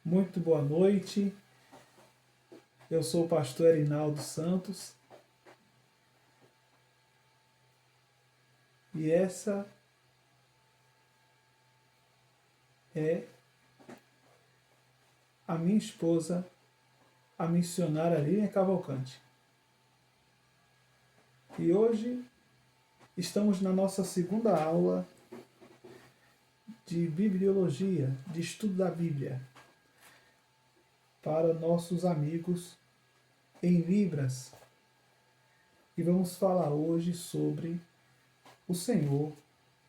Muito boa noite. Eu sou o pastor Erinaldo Santos e essa é a minha esposa, a missionária Lilian Cavalcante. E hoje estamos na nossa segunda aula de bibliologia, de estudo da Bíblia, para nossos amigos em Libras. E vamos falar hoje sobre o Senhor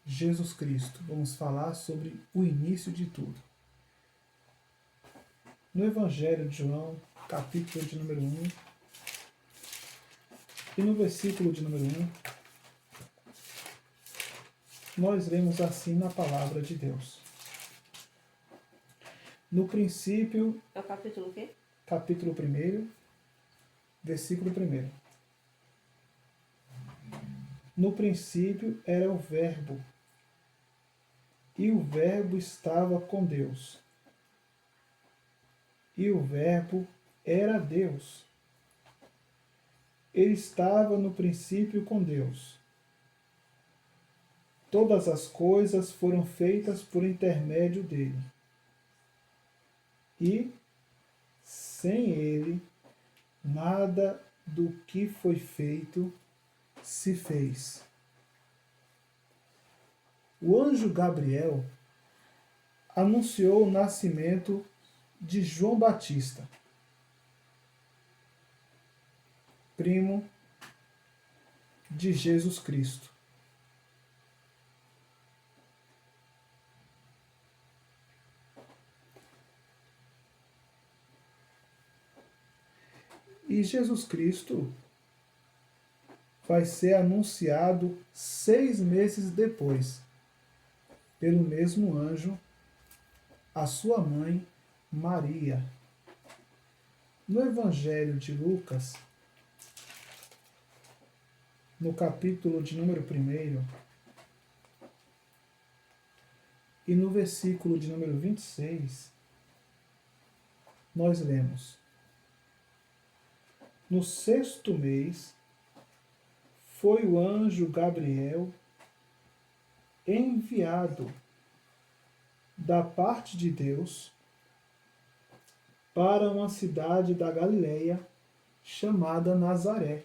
Jesus Cristo. Vamos falar sobre o início de tudo. No Evangelho de João, capítulo de número 1, e no versículo de número 1, nós lemos assim na palavra de Deus. No princípio... É o capítulo o quê? Capítulo 1, versículo 1. No princípio era o Verbo, e o Verbo estava com Deus. E o Verbo era Deus. Ele estava no princípio com Deus. Todas as coisas foram feitas por intermédio dele. E, sem ele, nada do que foi feito se fez. O anjo Gabriel anunciou o nascimento de João Batista, primo de Jesus Cristo. E Jesus Cristo vai ser anunciado 6 meses depois, pelo mesmo anjo, a sua mãe, Maria. No Evangelho de Lucas, no capítulo de número 1, e no versículo de número 26, nós lemos: No 6º mês, foi o anjo Gabriel enviado da parte de Deus para uma cidade da Galileia chamada Nazaré.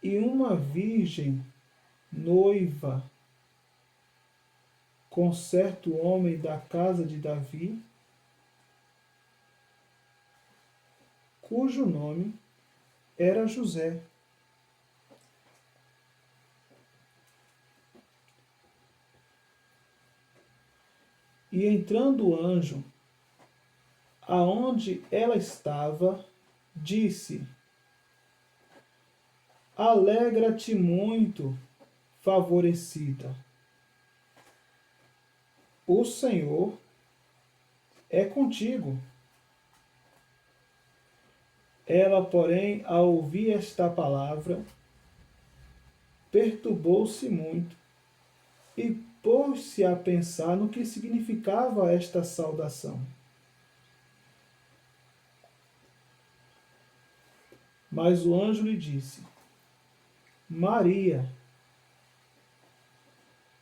E uma virgem noiva com certo homem da casa de Davi, cujo nome era José. E entrando o anjo, aonde ela estava, disse: Alegra-te muito, favorecida. O Senhor é contigo. Ela, porém, ao ouvir esta palavra, perturbou-se muito e pôs-se a pensar no que significava esta saudação. Mas o anjo lhe disse: Maria,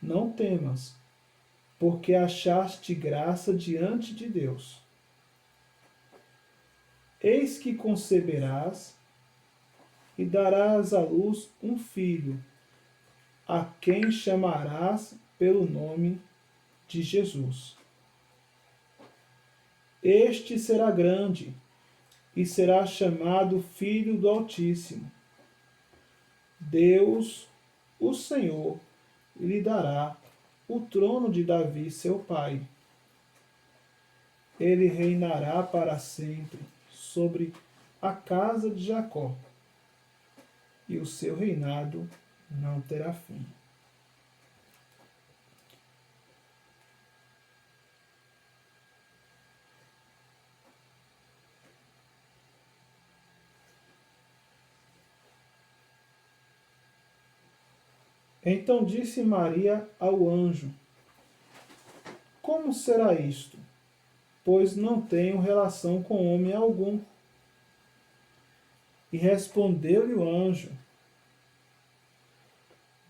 não temas, porque achaste graça diante de Deus. Eis que conceberás e darás à luz um filho, a quem chamarás pelo nome de Jesus. Este será grande e será chamado Filho do Altíssimo. Deus, o Senhor, lhe dará o trono de Davi, seu pai. Ele reinará para sempre sobre a casa de Jacó, e o seu reinado não terá fim. Então disse Maria ao anjo: como será isto? Pois não tenho relação com homem algum. E respondeu-lhe o anjo: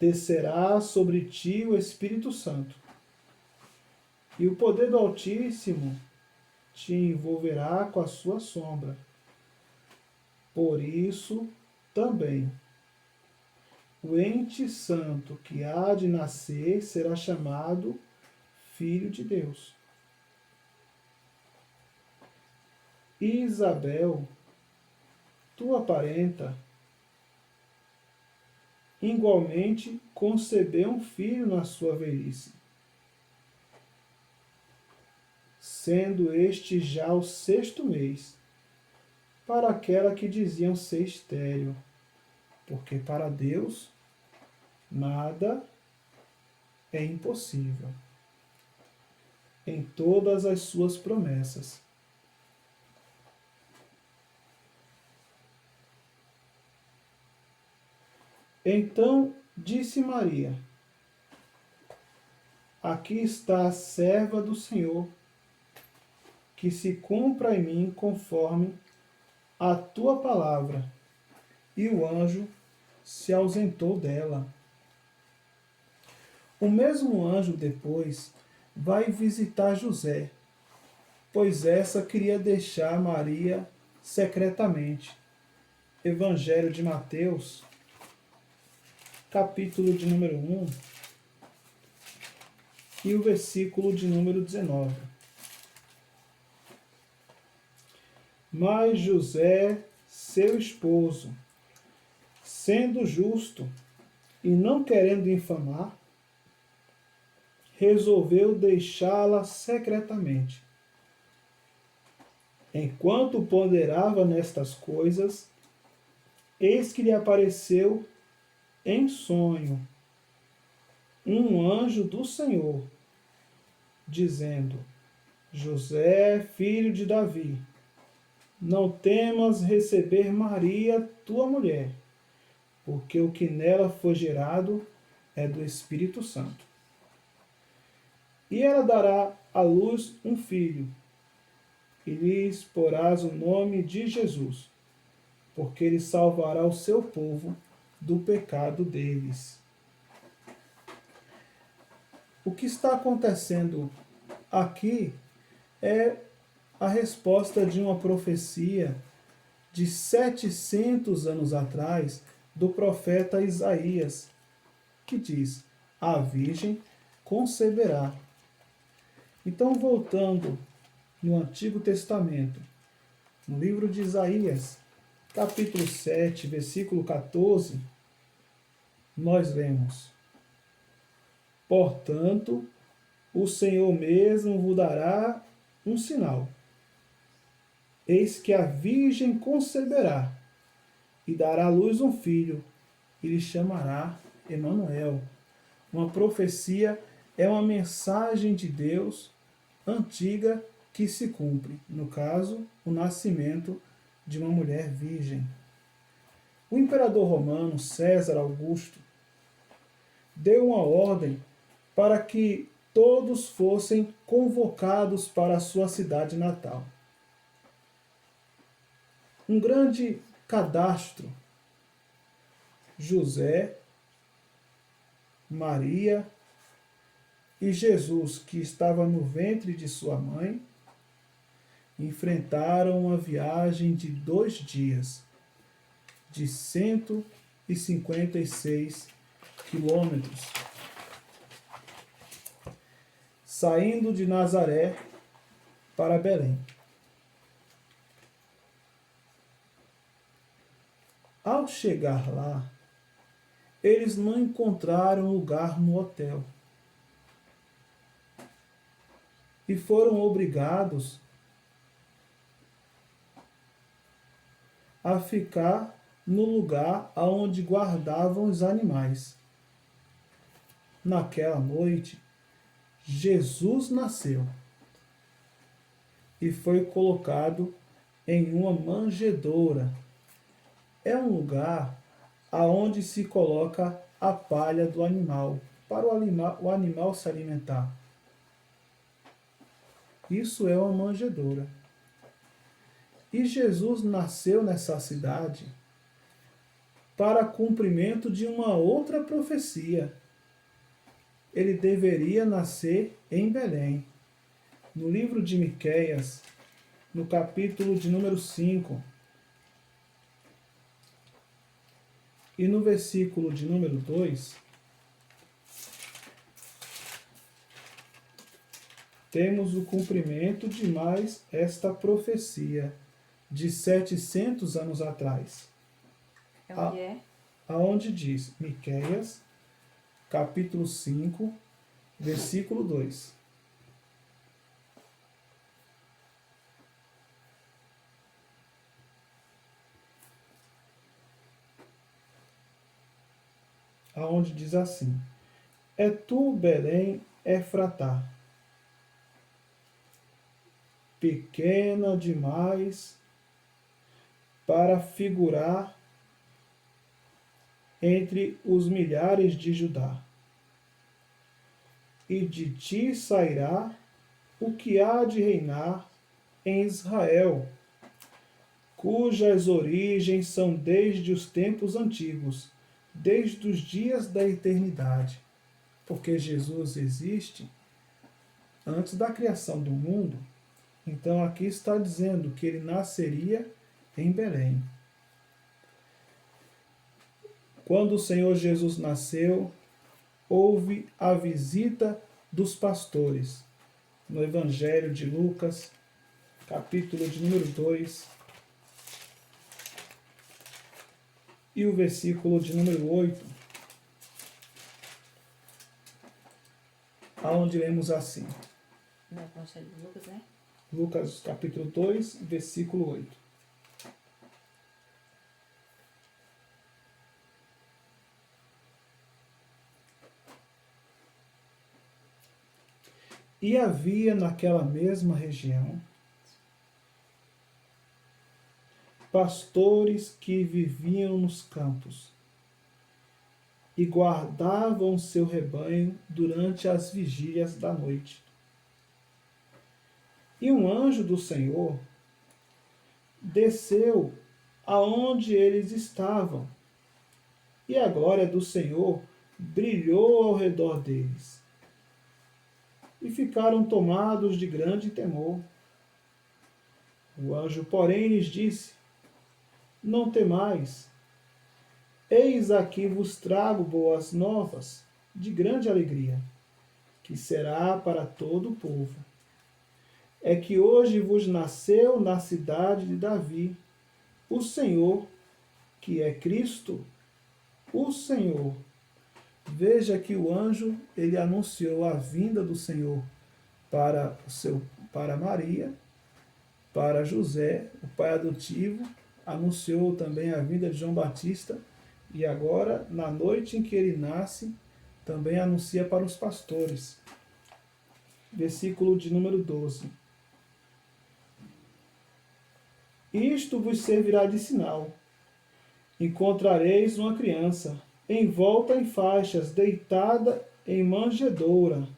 descerá sobre ti o Espírito Santo, e o poder do Altíssimo te envolverá com a sua sombra. Por isso, também, o ente santo que há de nascer será chamado Filho de Deus. E Isabel, tua parenta, igualmente concebeu um filho na sua velhice, sendo este já o 6º mês, para aquela que diziam ser estéril, porque para Deus nada é impossível, em todas as suas promessas. Então disse Maria: aqui está a serva do Senhor, que se cumpra em mim conforme a tua palavra. E o anjo se ausentou dela. O mesmo anjo depois vai visitar José, pois essa queria deixar Maria secretamente. Evangelho de Mateus, capítulo de número 1 e o versículo de número 19. Mas José, seu esposo, sendo justo e não querendo infamar, resolveu deixá-la secretamente. Enquanto ponderava nestas coisas, eis que lhe apareceu em sonho um anjo do Senhor, dizendo: José, filho de Davi, não temas receber Maria, tua mulher, porque o que nela foi gerado é do Espírito Santo. E ela dará à luz um filho, e lhes porás o nome de Jesus, porque ele salvará o seu povo do pecado deles. O que está acontecendo aqui é a resposta de uma profecia de 700 anos atrás do profeta Isaías, que diz: a virgem conceberá. Então, voltando no Antigo Testamento, no livro de Isaías, capítulo 7, versículo 14, nós lemos: portanto, o Senhor mesmo vos dará um sinal. Eis que a virgem conceberá e dará à luz um filho, e lhe chamará Emanuel. Uma profecia é uma mensagem de Deus antiga que se cumpre, no caso, o nascimento de uma mulher virgem. O imperador romano César Augusto deu uma ordem para que todos fossem convocados para a sua cidade natal. Um grande cadastro: José, Maria e Jesus, que estava no ventre de sua mãe, enfrentaram uma viagem de 2 dias, de 156 quilômetros, saindo de Nazaré para Belém. Ao chegar lá, eles não encontraram lugar no hotel e foram obrigados a ficar no lugar onde guardavam os animais. Naquela noite, Jesus nasceu e foi colocado em uma manjedoura. É um lugar aonde se coloca a palha do animal, para o animal se alimentar. Isso é uma manjedoura. E Jesus nasceu nessa cidade para cumprimento de uma outra profecia. Ele deveria nascer em Belém. No livro de Miqueias, no capítulo de número 5, e no versículo de número 2, temos o cumprimento de mais esta profecia de 700 anos atrás. Onde é? Aonde diz, Miqueias, capítulo 5, versículo 2. Aonde diz assim: É tu, Belém, Efratá, pequena demais para figurar entre os milhares de Judá. E de ti sairá o que há de reinar em Israel, cujas origens são desde os tempos antigos, desde os dias da eternidade. Porque Jesus existe antes da criação do mundo, então aqui está dizendo que ele nasceria em Belém. Quando o Senhor Jesus nasceu, houve a visita dos pastores. No Evangelho de Lucas, capítulo de número 2, e o versículo de número 8, aonde lemos assim. No Evangelho de Lucas, né? Lucas, capítulo 2, versículo 8. E havia naquela mesma região pastores que viviam nos campos e guardavam seu rebanho durante as vigílias da noite. E um anjo do Senhor desceu aonde eles estavam, e a glória do Senhor brilhou ao redor deles. E ficaram tomados de grande temor. O anjo, porém, lhes disse: Não temais, eis aqui vos trago boas novas de grande alegria, que será para todo o povo. É que hoje vos nasceu na cidade de Davi o Senhor, que é Cristo, o Senhor. Veja que o anjo, ele anunciou a vinda do Senhor para Maria, para José, o pai adotivo, anunciou também a vinda de João Batista, e agora, na noite em que ele nasce, também anuncia para os pastores. Versículo de número 12. Isto vos servirá de sinal. Encontrareis uma criança, envolta em faixas, deitada em manjedoura,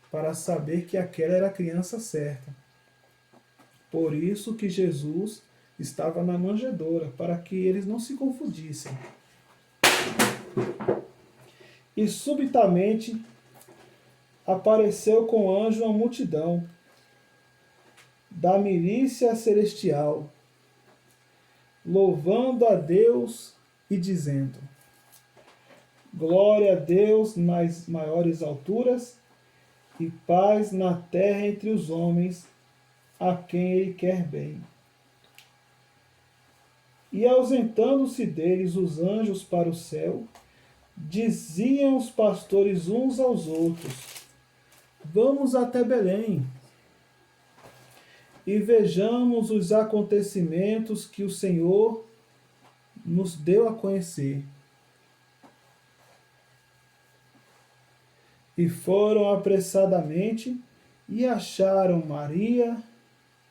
para saber que aquela era a criança certa. Por isso que Jesus estava na manjedoura, para que eles não se confundissem. E subitamente apareceu com o anjo uma multidão da milícia celestial, louvando a Deus e dizendo: Glória a Deus nas maiores alturas e paz na terra entre os homens, a quem ele quer bem. E ausentando-se deles os anjos para o céu, diziam os pastores uns aos outros: Vamos até Belém e vejamos os acontecimentos que o Senhor nos deu a conhecer. E foram apressadamente e acharam Maria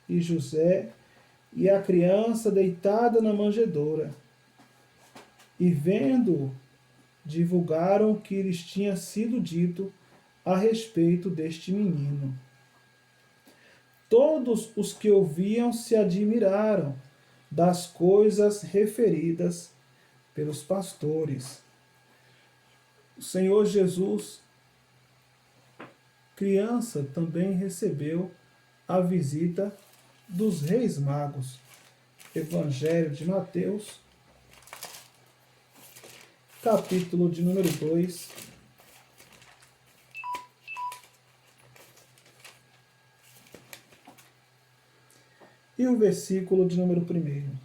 e José e a criança deitada na manjedoura. E vendo-o, divulgaram o que lhes tinha sido dito a respeito deste menino. todos os que ouviam se admiraram das coisas referidas pelos pastores. O Senhor Jesus, criança, também recebeu a visita dos reis magos. Evangelho de Mateus, capítulo de número 2, e o versículo de número 1.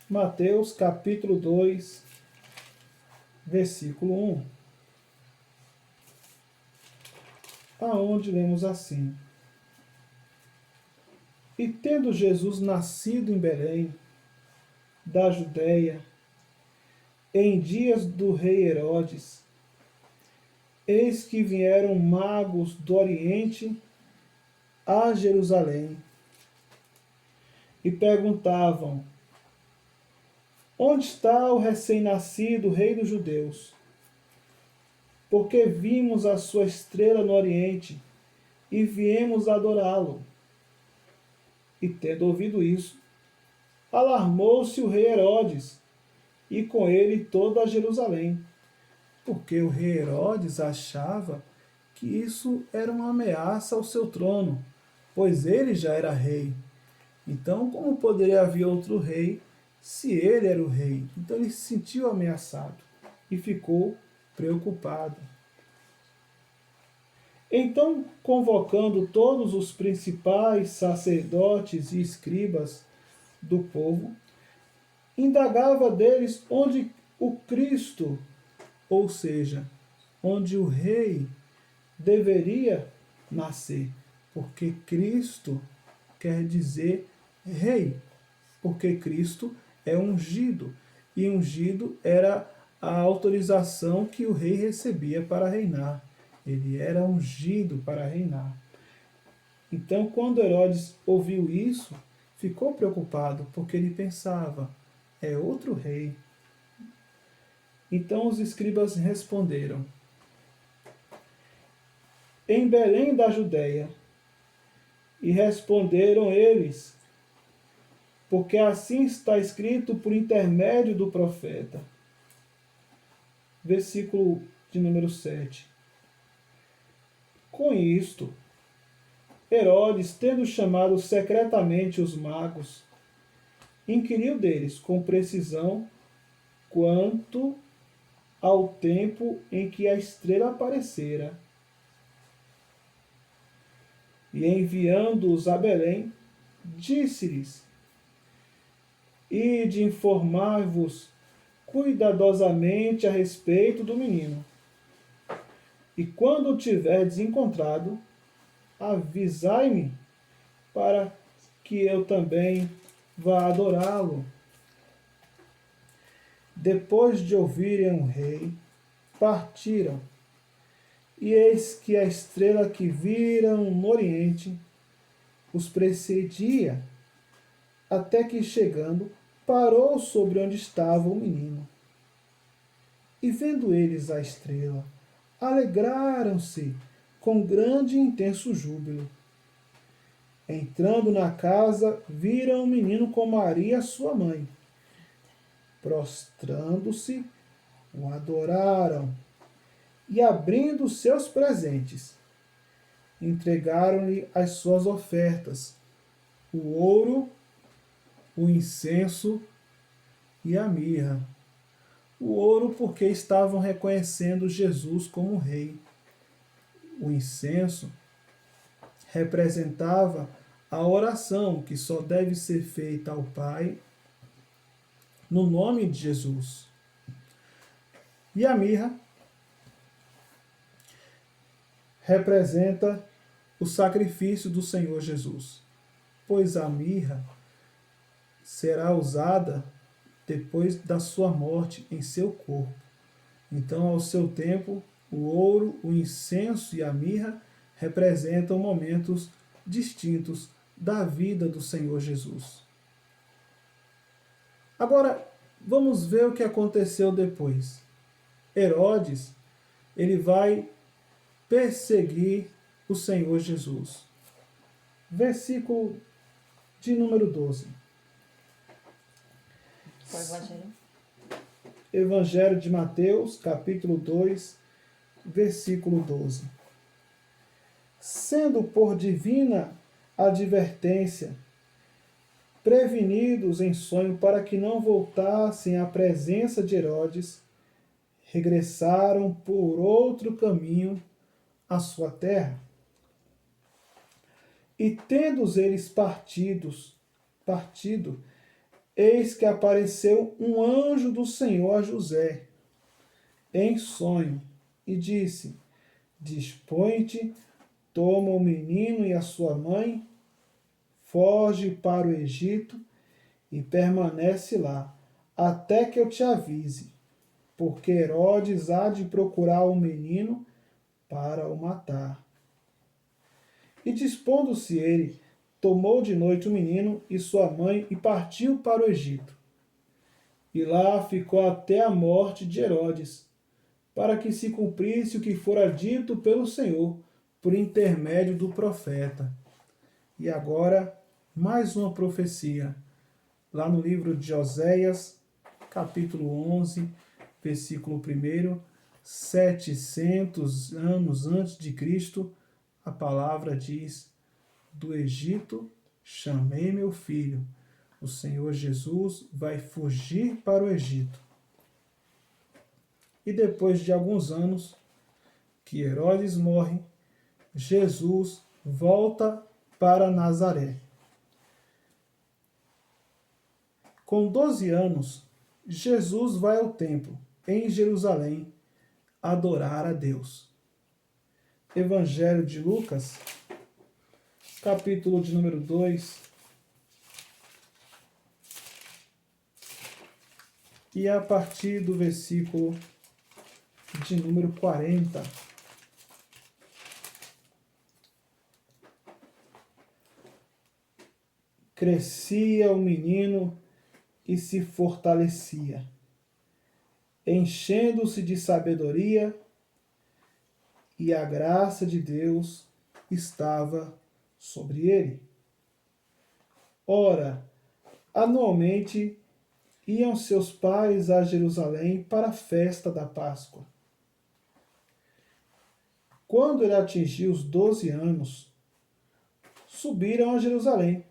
Mateus, capítulo 2, versículo 1. Aonde lemos assim: E tendo Jesus nascido em Belém, da Judéia, em dias do rei Herodes, eis que vieram magos do Oriente a Jerusalém e perguntavam: Onde está o recém-nascido rei dos judeus? Porque vimos a sua estrela no Oriente e viemos adorá-lo. E tendo ouvido isso, alarmou-se o rei Herodes, e com ele toda Jerusalém, porque o rei Herodes achava que isso era uma ameaça ao seu trono, pois ele já era rei. Então, como poderia haver outro rei se ele era o rei? Então ele se sentiu ameaçado e ficou preocupado. Então, convocando todos os principais sacerdotes e escribas do povo, indagava deles onde o Cristo, ou seja, onde o rei deveria nascer, porque Cristo quer dizer rei, porque Cristo é ungido, e ungido era a autorização que o rei recebia para reinar. Ele era ungido para reinar. Então, quando Herodes ouviu isso, ficou preocupado, porque ele pensava: é outro rei. Então os escribas responderam: Em Belém da Judéia. E responderam eles: Porque assim está escrito por intermédio do profeta. Versículo de número 7. Com isto, Herodes, tendo chamado secretamente os magos, inquiriu deles com precisão quanto ao tempo em que a estrela aparecera. E enviando-os a Belém, disse-lhes: Ide informar-vos cuidadosamente a respeito do menino. E quando o tiverdes encontrado, avisai-me, para que eu também vá adorá-lo. Depois de ouvirem o rei, partiram. E eis que a estrela que viram no Oriente os precedia, até que, chegando, parou sobre onde estava o menino. E vendo eles a estrela, alegraram-se com grande e intenso júbilo. Entrando na casa, viram o menino com Maria, sua mãe. Prostrando-se, o adoraram e, abrindo seus presentes, entregaram-lhe as suas ofertas: o ouro, o incenso e a mirra. O ouro, porque estavam reconhecendo Jesus como rei. O incenso representava a oração que só deve ser feita ao Pai no nome de Jesus. E a mirra representa o sacrifício do Senhor Jesus, pois a mirra será usada depois da sua morte em seu corpo. Então, ao seu tempo, o ouro, o incenso e a mirra representam momentos distintos da vida do Senhor Jesus. Agora, vamos ver o que aconteceu depois. Herodes, ele vai perseguir o Senhor Jesus. versículo de número 12. Qual evangelho? Evangelho de Mateus, capítulo 2, versículo 12. Sendo por divina advertência, prevenidos em sonho para que não voltassem à presença de Herodes, regressaram por outro caminho à sua terra. E tendo eles partido, eis que apareceu um anjo do Senhor a José, em sonho, e disse: Dispõe-te, toma o menino e a sua mãe, foge para o Egito e permanece lá, até que eu te avise, porque Herodes há de procurar o menino para o matar. E dispondo-se ele, tomou de noite o menino e sua mãe e partiu para o Egito. E lá ficou até a morte de Herodes, para que se cumprisse o que fora dito pelo Senhor, por intermédio do profeta. E agora, mais uma profecia, lá no livro de Oséias, capítulo 11, versículo 1, 700 anos antes de Cristo, a palavra diz: do Egito chamei meu filho. O Senhor Jesus vai fugir para o Egito. E depois de alguns anos que Herodes morre, Jesus volta para Nazaré. Com 12 anos, Jesus vai ao templo, em Jerusalém, adorar a Deus. Evangelho de Lucas, capítulo de número 2, e a partir do versículo de número 40. Crescia o menino e se fortalecia, enchendo-se de sabedoria, e a graça de Deus estava sobre ele. Ora, anualmente iam seus pais a Jerusalém para a festa da Páscoa. Quando ele atingiu os 12 anos, subiram a Jerusalém,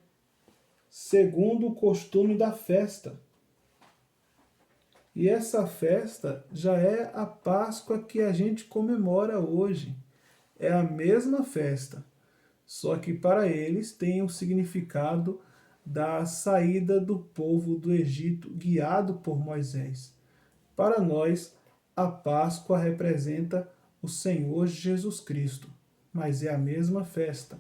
segundo o costume da festa. E essa festa já é a Páscoa que a gente comemora hoje. É a mesma festa, só que para eles tem o significado da saída do povo do Egito, guiado por Moisés. Para nós, a Páscoa representa o Senhor Jesus Cristo, mas é a mesma festa,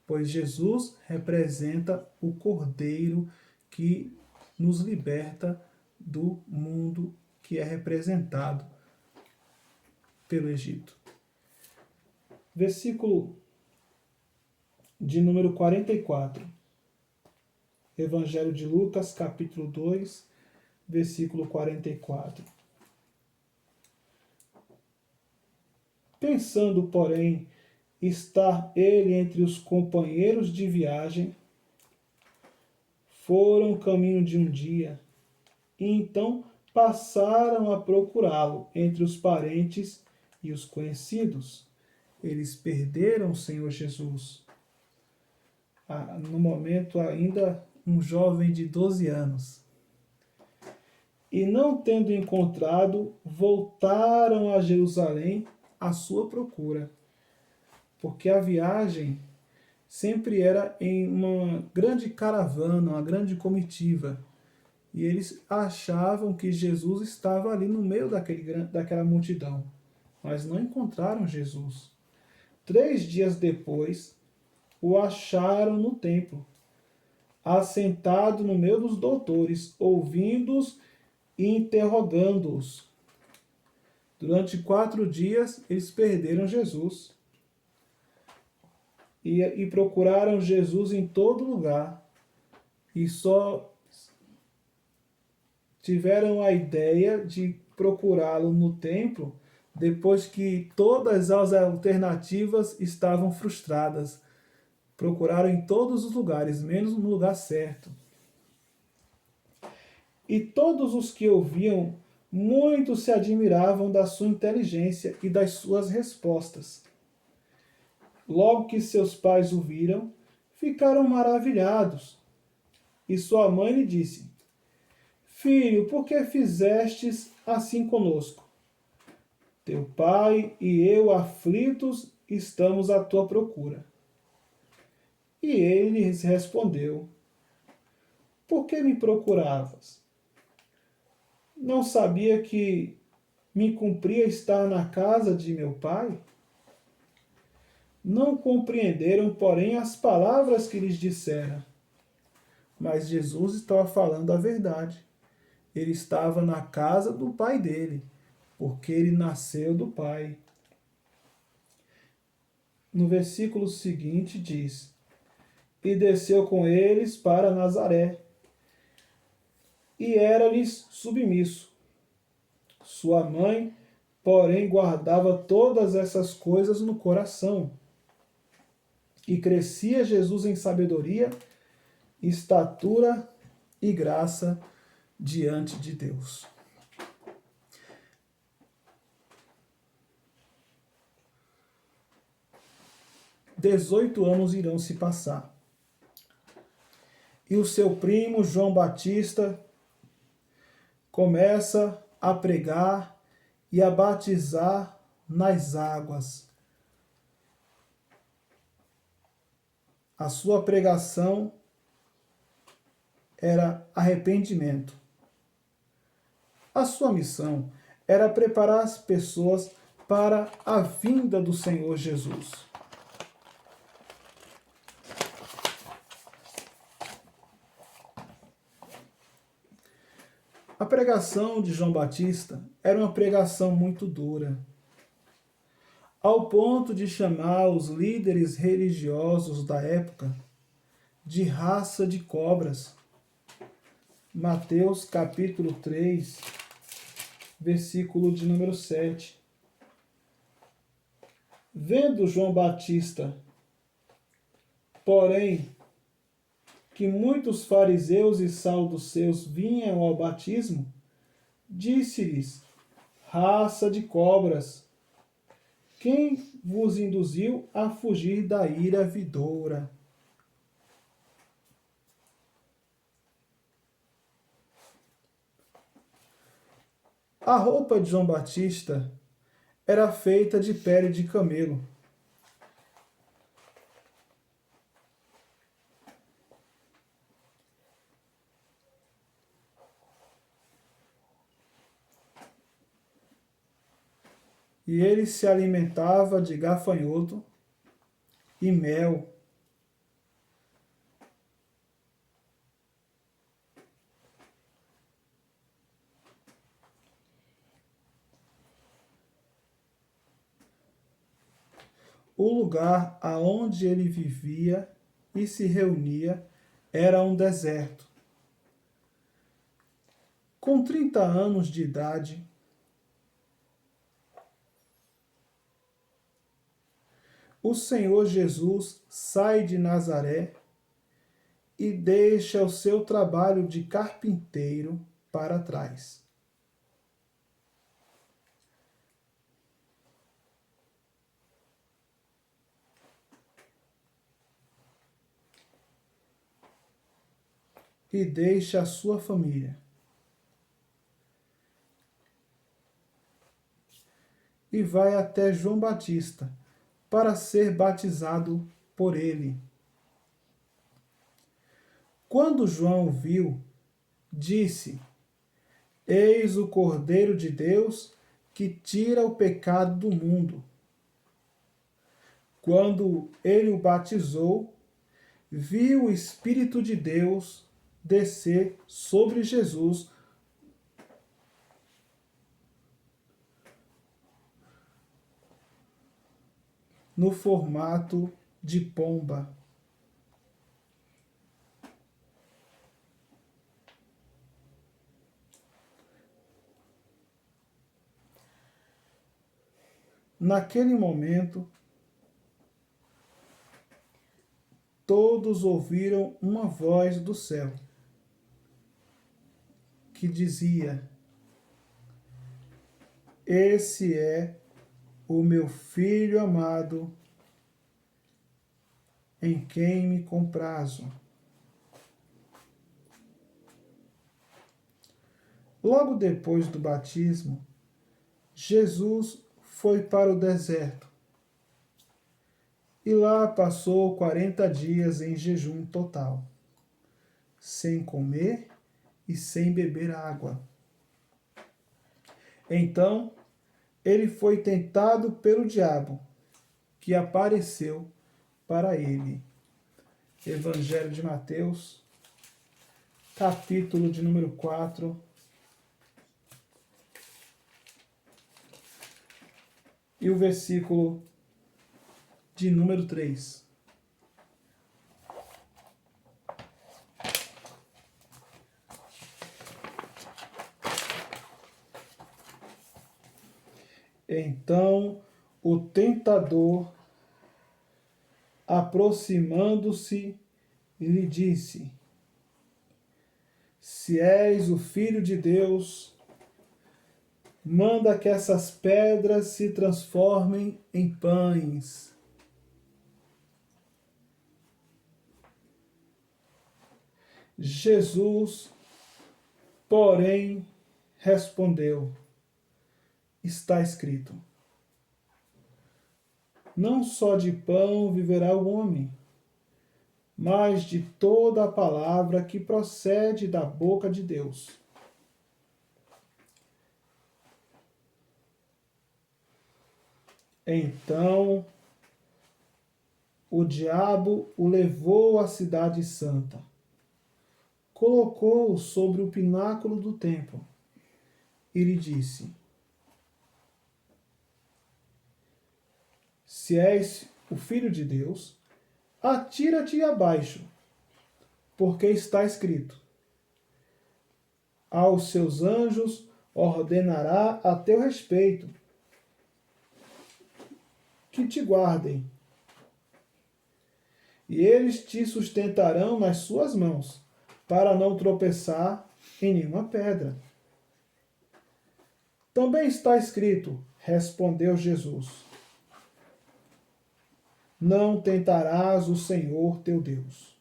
pois Jesus representa o Cordeiro que nos liberta do mundo que é representado pelo Egito. Versículo de número 44. Evangelho de Lucas, capítulo 2, versículo 44. Pensando, porém, estar ele entre os companheiros de viagem, foram caminho de um dia, e então passaram a procurá-lo entre os parentes e os conhecidos. Eles perderam o Senhor Jesus. No momento ainda um jovem de 12 anos. E não tendo encontrado, voltaram a Jerusalém à sua procura. Porque a viagem sempre era em uma grande caravana, uma grande comitiva. E eles achavam que Jesus estava ali no meio daquela multidão. Mas não encontraram Jesus. 3 dias depois, o acharam no templo, assentado no meio dos doutores, ouvindo-os e interrogando-os. Durante 4 dias, eles perderam Jesus. E procuraram Jesus em todo lugar. E só tiveram a ideia de procurá-lo no templo depois que todas as alternativas estavam frustradas. Procuraram em todos os lugares, menos no lugar certo. E todos os que ouviam, muitos se admiravam da sua inteligência e das suas respostas. Logo que seus pais o viram, ficaram maravilhados. E sua mãe lhe disse: Filho, por que fizestes assim conosco? Teu pai e eu, aflitos, estamos à tua procura. E ele lhes respondeu: Por que me procuravas? Não sabia que me cumpria estar na casa de meu pai? Não compreenderam, porém, as palavras que lhes dissera. Mas Jesus estava falando a verdade. Ele estava na casa do pai dele, porque ele nasceu do pai. No versículo seguinte diz: E desceu com eles para Nazaré, e era-lhes submisso. Sua mãe, porém, guardava todas essas coisas no coração. E crescia Jesus em sabedoria, estatura e graça diante de Deus. "18 anos irão se passar. E o seu primo João Batista começa a pregar e a batizar nas águas. A sua pregação era arrependimento. A sua missão era preparar as pessoas para a vinda do Senhor Jesus. A pregação de João Batista era uma pregação muito dura, ao ponto de chamar os líderes religiosos da época de raça de cobras. Mateus capítulo 3, versículo de número 7. Vendo João Batista, porém, que muitos fariseus e saduceus vinham ao batismo, disse-lhes: Raça de cobras, quem vos induziu a fugir da ira vindoura? A roupa de João Batista era feita de pele de camelo. E ele se alimentava de gafanhoto e mel. O lugar aonde ele vivia e se reunia era um deserto. Com 30 anos de idade, o Senhor Jesus sai de Nazaré e deixa o seu trabalho de carpinteiro para trás. E deixa a sua família. E vai até João Batista para ser batizado por ele. Quando João o viu, disse: Eis o Cordeiro de Deus que tira o pecado do mundo. Quando ele o batizou, viu o Espírito de Deus descer sobre Jesus no formato de pomba. Naquele momento, todos ouviram uma voz do céu que dizia: Esse é o meu filho amado, em quem me comprazo. Logo depois do batismo, Jesus foi para o deserto e lá passou 40 dias em jejum total, sem comer e sem beber água. Então, ele foi tentado pelo diabo, que apareceu para ele. Evangelho de Mateus, capítulo de número 4, e o versículo de número 3. Então o tentador, aproximando-se, lhe disse: Se és o Filho de Deus, manda que essas pedras se transformem em pães. Jesus, porém, respondeu: Está escrito: Não só de pão viverá o homem, mas de toda a palavra que procede da boca de Deus. Então o diabo o levou à cidade santa, colocou-o sobre o pináculo do templo e lhe disse: Se és o Filho de Deus, atira-te abaixo, porque está escrito: Aos seus anjos ordenará a teu respeito, que te guardem, e eles te sustentarão nas suas mãos, para não tropeçar em nenhuma pedra. Também está escrito, respondeu Jesus: Não tentarás o Senhor teu Deus.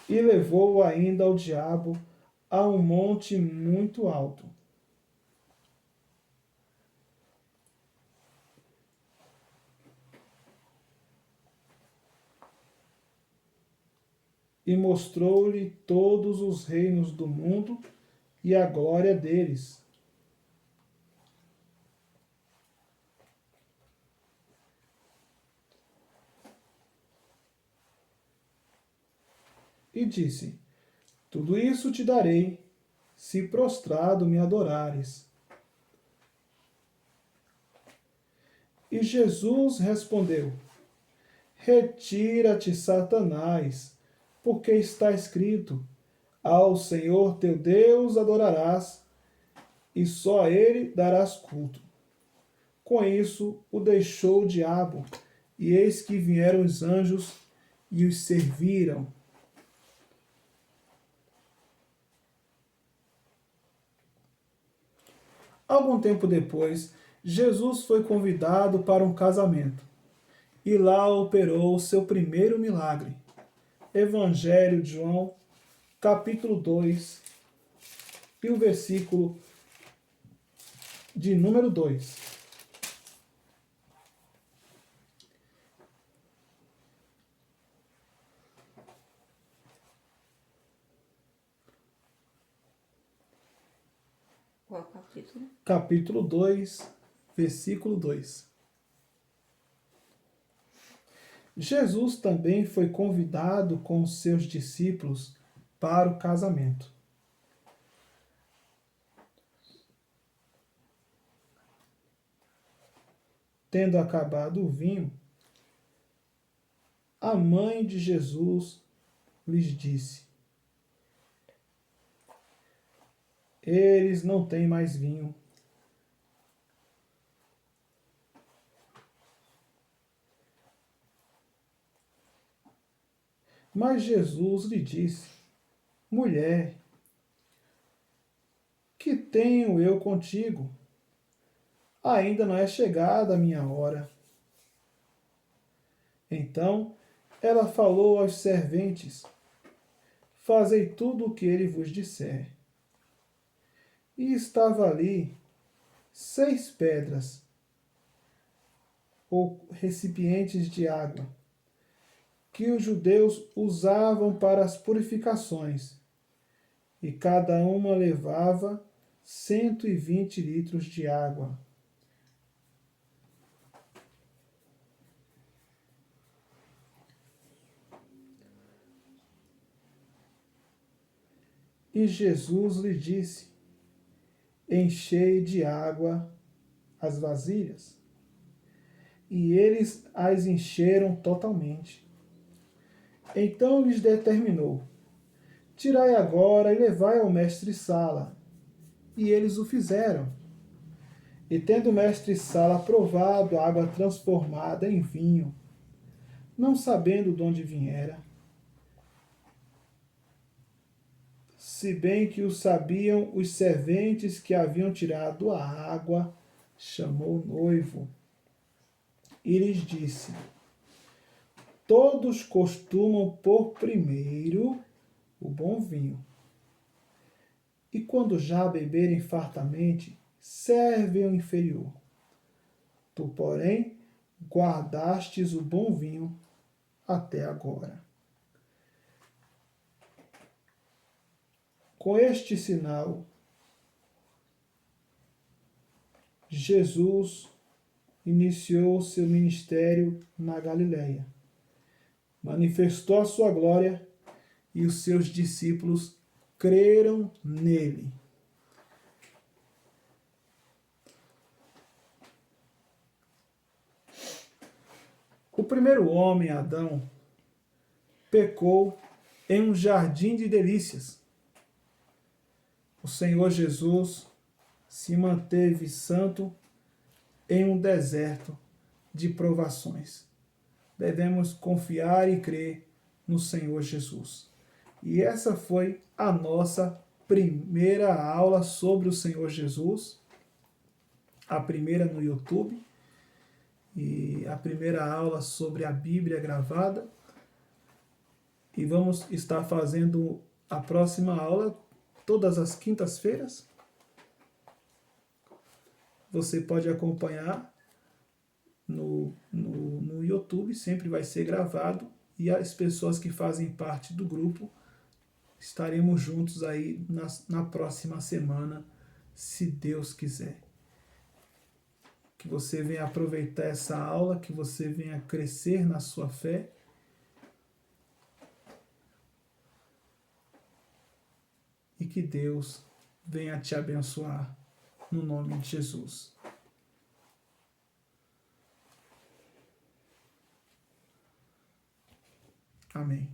E levou ainda o diabo a um monte muito alto. E mostrou-lhe todos os reinos do mundo e a glória deles. E disse: Tudo isso te darei, se prostrado me adorares. E Jesus respondeu: Retira-te, Satanás, porque está escrito: Ao Senhor teu Deus adorarás, e só a ele darás culto. Com isso o deixou o diabo, e eis que vieram os anjos e os serviram. Algum tempo depois, Jesus foi convidado para um casamento e lá operou o seu primeiro milagre. Evangelho de João, capítulo 2, e o versículo de número 2. Qual capítulo? Capítulo 2, versículo 2. Jesus também foi convidado com os seus discípulos para o casamento. Tendo acabado o vinho, a mãe de Jesus lhes disse: eles não têm mais vinho. Mas Jesus lhe disse: Mulher, que tenho eu contigo? Ainda não é chegada a minha hora. Então ela falou aos serventes: Fazei tudo o que ele vos disser. E estava ali 6 pedras, ou recipientes de água, que os judeus usavam para as purificações, e cada uma levava 120 litros de água. E Jesus lhe disse: Enchei de água as vasilhas. E eles as encheram totalmente. Então lhes determinou: Tirai agora e levai ao mestre-sala. E eles o fizeram. E tendo o mestre-sala provado a água transformada em vinho, não sabendo de onde viera, se bem que o sabiam os serventes que haviam tirado a água, chamou o noivo e lhes disse: Todos costumam pôr primeiro o bom vinho, e quando já beberem fartamente, servem o inferior. Tu, porém, guardastes o bom vinho até agora. Com este sinal, Jesus iniciou seu ministério na Galileia. Manifestou a sua glória e os seus discípulos creram nele. O primeiro homem, Adão, pecou em um jardim de delícias. O Senhor Jesus se manteve santo em um deserto de provações. Devemos confiar e crer no Senhor Jesus. E essa foi a nossa primeira aula sobre o Senhor Jesus, a primeira no YouTube, e a primeira aula sobre a Bíblia gravada. E vamos estar fazendo a próxima aula todas as quintas-feiras. Você pode acompanhar no YouTube, sempre vai ser gravado, e as pessoas que fazem parte do grupo estaremos juntos aí na próxima semana, se Deus quiser. Que você venha aproveitar essa aula, que você venha crescer na sua fé. E que Deus venha te abençoar, no nome de Jesus. Amém.